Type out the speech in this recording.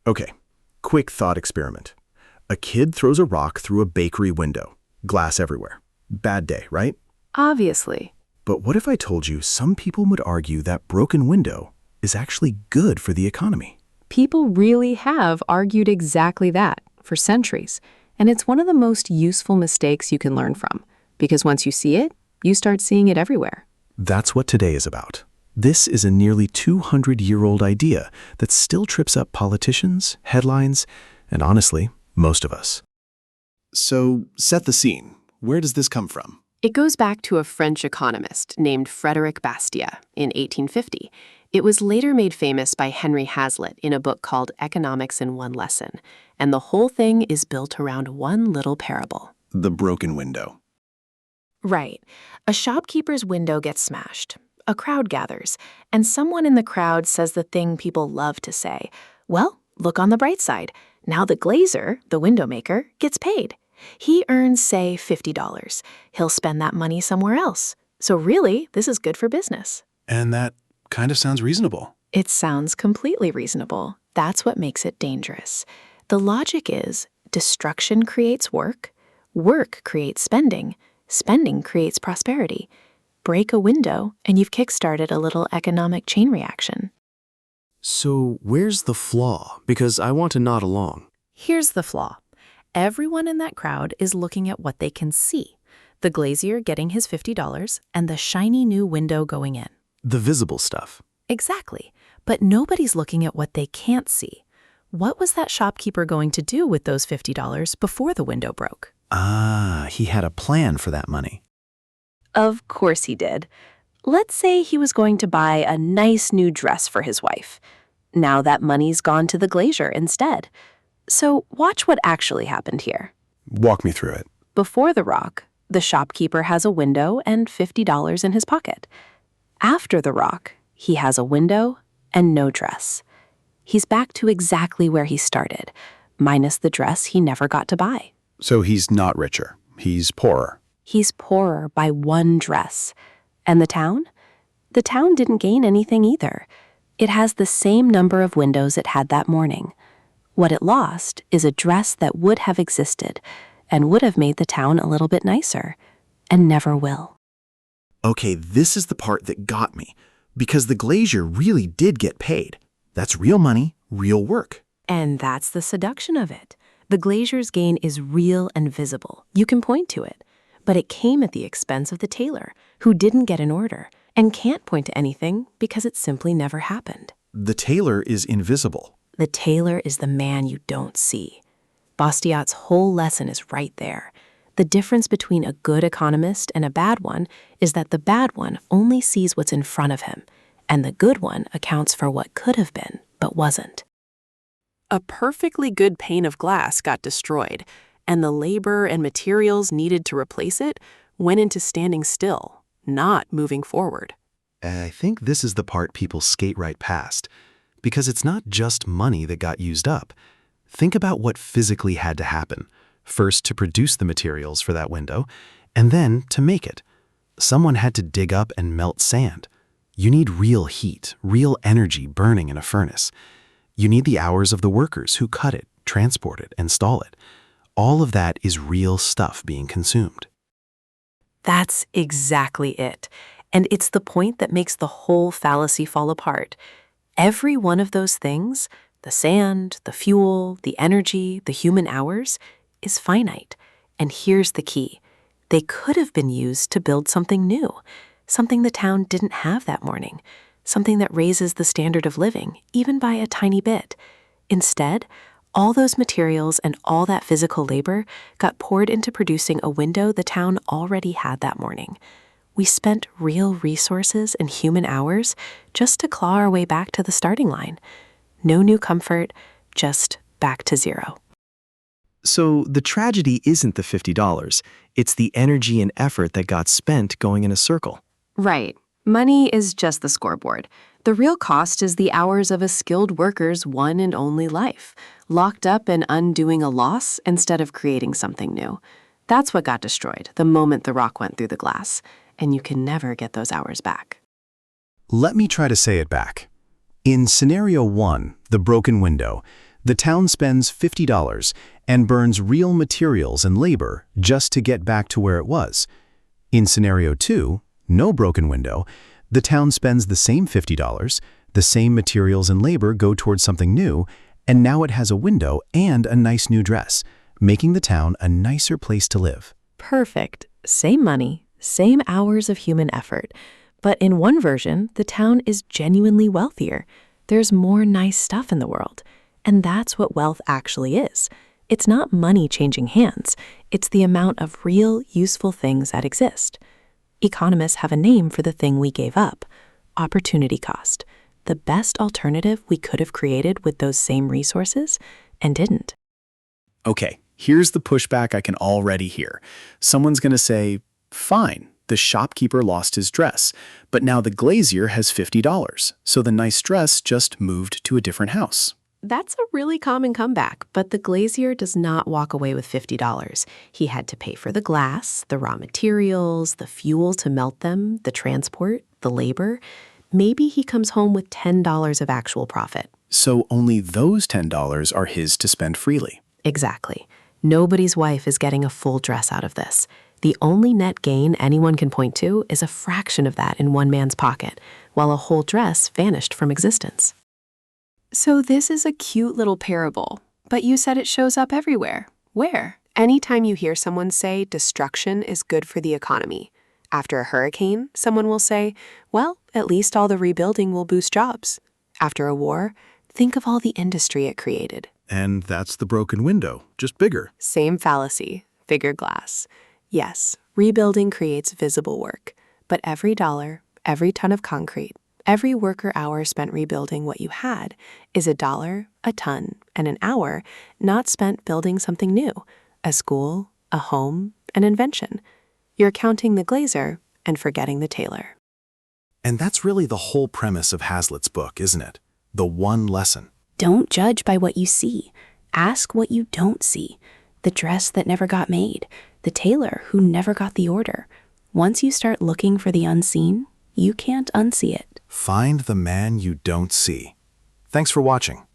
Okay, quick thought experiment. A kid throws a rock through a bakery window. Glass everywhere. Bad day, right? Obviously. But what if I told you some people would argue that broken window is actually good for the economy? People really have argued exactly that for centuries, and it's one of the most useful mistakes you can learn from, because once you see it, you start seeing it everywhere. That's what today is about. This is a nearly 200-year-old idea that still trips up politicians, headlines, and honestly, most of us. So, set the scene. Where does this come from? It goes back to a French economist named Frédéric Bastiat in 1850. It was later made famous by Henry Hazlitt in a book called Economics in One Lesson, and the whole thing is built around one little parable. The broken window. Right. A shopkeeper's window gets smashed. A crowd gathers, and someone in the crowd says the thing people love to say. Well, look on the bright side. Now the glazier, the window maker, gets paid. He earns, say, $50. He'll spend that money somewhere else. So really, this is good for business. And that kind of sounds reasonable. It sounds completely reasonable. That's what makes it dangerous. The logic is destruction creates work, work creates spending, spending creates prosperity. Break a window, and you've kickstarted a little economic chain reaction. So where's the flaw? Because I want to nod along. Here's the flaw. Everyone in that crowd is looking at what they can see. The glazier getting his $50 and the shiny new window going in. The visible stuff. Exactly. But nobody's looking at what they can't see. What was that shopkeeper going to do with those $50 before the window broke? Ah, he had a plan for that money. Of course he did. Let's say he was going to buy a nice new dress for his wife. Now that money's gone to the glazier instead. So watch what actually happened here. Walk me through it. Before the rock, the shopkeeper has a window and $50 in his pocket. After the rock, he has a window and no dress. He's back to exactly where he started, minus the dress he never got to buy. So he's not richer. He's poorer. He's poorer by one dress. And the town? The town didn't gain anything either. It has the same number of windows it had that morning. What it lost is a dress that would have existed and would have made the town a little bit nicer, and never will. Okay, this is the part that got me, because the glazier really did get paid. That's real money, real work. And that's the seduction of it. The glazier's gain is real and visible. You can point to it. But it came at the expense of the tailor, who didn't get an order and can't point to anything because it simply never happened. The tailor is invisible. The tailor is the man you don't see. Bastiat's whole lesson is right there. The difference between a good economist and a bad one is that the bad one only sees what's in front of him, and the good one accounts for what could have been, but wasn't. A perfectly good pane of glass got destroyed, and the labor and materials needed to replace it went into standing still, not moving forward. I think this is the part people skate right past, because it's not just money that got used up. Think about what physically had to happen, first to produce the materials for that window, and then to make it. Someone had to dig up and melt sand. You need real heat, real energy burning in a furnace. You need the hours of the workers who cut it, transport it, install it. All of that is real stuff being consumed. That's exactly it. And it's the point that makes the whole fallacy fall apart. Every one of those things, the sand, the fuel, the energy, the human hours, is finite. And here's the key. They could have been used to build something new, something the town didn't have that morning, something that raises the standard of living, even by a tiny bit. Instead, all those materials and all that physical labor got poured into producing a window the town already had that morning. We spent real resources and human hours just to claw our way back to the starting line. No new comfort, just back to zero. So the tragedy isn't the $50. It's the energy and effort that got spent going in a circle. Right. Money is just the scoreboard. The real cost is the hours of a skilled worker's one and only life, locked up and undoing a loss instead of creating something new. That's what got destroyed the moment the rock went through the glass, and you can never get those hours back. Let me try to say it back. In scenario 1, the broken window, The town spends $50 and burns real materials and labor just to get back to where it was. In scenario 2, no broken window, the town spends the same $50, the same materials and labor go towards something new, and now it has a window and a nice new dress, making the town a nicer place to live. Perfect. Same money, same hours of human effort. But in one version, the town is genuinely wealthier. There's more nice stuff in the world. And that's what wealth actually is. It's not money changing hands. It's the amount of real, useful things that exist. Economists have a name for the thing we gave up: opportunity cost. The best alternative we could have created with those same resources and didn't. Okay, here's the pushback I can already hear. Someone's going to say, fine, the shopkeeper lost his dress, but now the glazier has $50, so the nice dress just moved to a different house. That's a really common comeback, but the glazier does not walk away with $50. He had to pay for the glass, the raw materials, the fuel to melt them, the transport, the labor. Maybe he comes home with $10 of actual profit. So only those $10 are his to spend freely. Exactly. Nobody's wife is getting a full dress out of this. The only net gain anyone can point to is a fraction of that in one man's pocket, while a whole dress vanished from existence. So this is a cute little parable, but you said it shows up everywhere. Where? Anytime you hear someone say destruction is good for the economy, after a hurricane, someone will say, well, at least all the rebuilding will boost jobs. After a war, think of all the industry it created. And that's the broken window, just bigger. Same fallacy, bigger glass. Yes, rebuilding creates visible work, but every dollar, every ton of concrete, every worker hour spent rebuilding what you had is a dollar, a ton, and an hour not spent building something new, a school, a home, an invention. You're counting the glazier and forgetting the tailor. And that's really the whole premise of Hazlitt's book, isn't it? The one lesson. Don't judge by what you see. Ask what you don't see. The dress that never got made, the tailor who never got the order. Once you start looking for the unseen, you can't unsee it. Find the man you don't see. Thanks for watching.